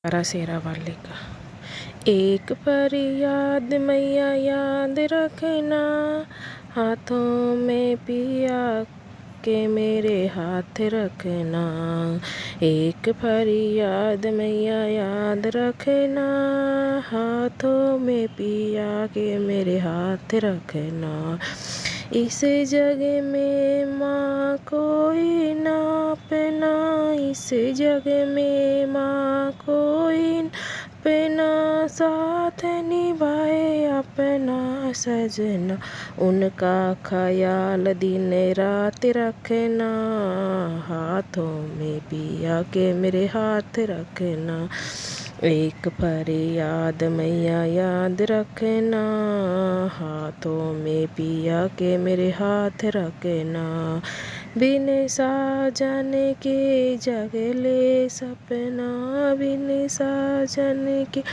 तारा शेरा वाले का। एक फरियाद मैया याद रखना, हाथों में पिया के मेरे हाथ रखना। एक फरियाद मैया याद रखना, हाथों में पिया के मेरे हाथ रखना। इस जग में माँ कोई ना अपना, इस जग में माँ कोई ना अपना, साथ निभाए अपना सजना। उनका ख्याल दिन रात रखना, हाथों में पिया के मेरे हाथ रखना। एक फरियाद मैया याद रखना, हाथों में पिया के मेरे हाथ रखना। बिन साजन के जगले सपना, बिन साजन के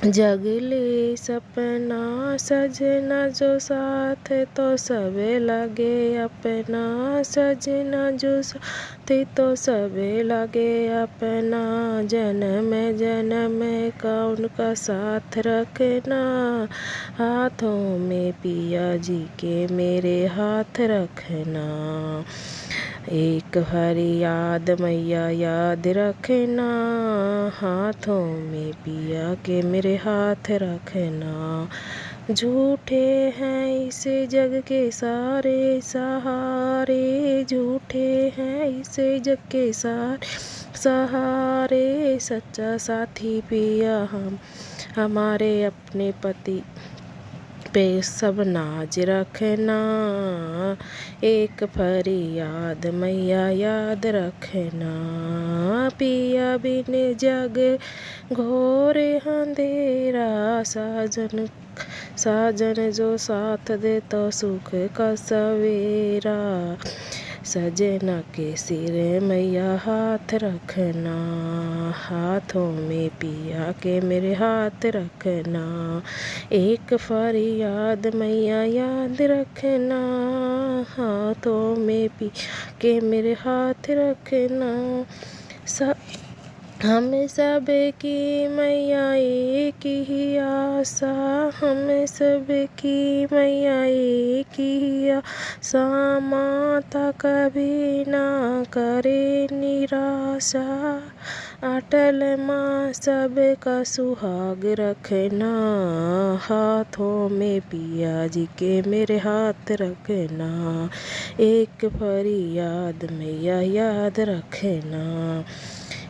जगले सपना। सजना जो साथ तो सब लगे अपना, सजना जो साथ तो सब लगे अपना। जन्म जन्म का उनका साथ रखना, हाथों में पिया जी के मेरे हाथ रखना। एक फरियाद मैया याद रखना, हाथों में पिया के मेरे हाथ रखना। झूठे हैं इस जग के सारे सहारे, झूठे हैं इस जग के सारे सहारे। सच्चा साथी पिया हमारे अपने पति पे सब नाज रखना। एक फरियाद मैया याद रखना, पिया बिन जग घोर अंधेरा। साजन साजन जो साथ दे तो सुख का सवेरा। सजना के सिर मैया हाथ रखना, हाथों में पिया के मेरे हाथ रखना। एक फरियाद मैया याद रखना, हाथों में पिया के मेरे हाथ रखना। हम सब की मैया एक ही आशा, हम सब की मैया एक ही आशा। माता कभी ना करे निराशा, अटल माँ सबका सुहाग रखना। हाथों में पिया जी के मेरे हाथ रखना। एक फरियाद मैया याद रखना,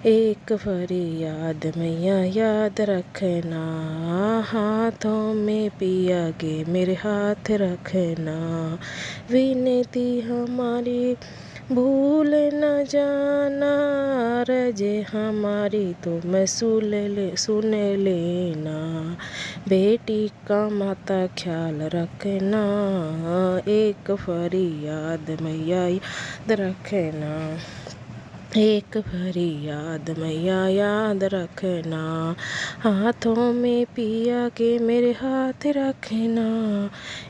एक फरियाद मैया याद रखना। हाथों में पिया के मेरे हाथ रखना। विनती हमारी भूल न जाना, रज हमारी तुम सुन लेना। बेटी का माता ख्याल रखना, एक फरियाद मैया याद रखना। एक फरियाद मैया याद रखना, हाथों में पिया के मेरे हाथ रखना।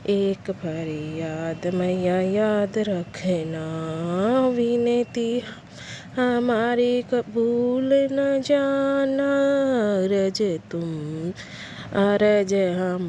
एक फरियाद मैया याद रखना। विनती हमारी भूल न जाना, रज तुम अरज हम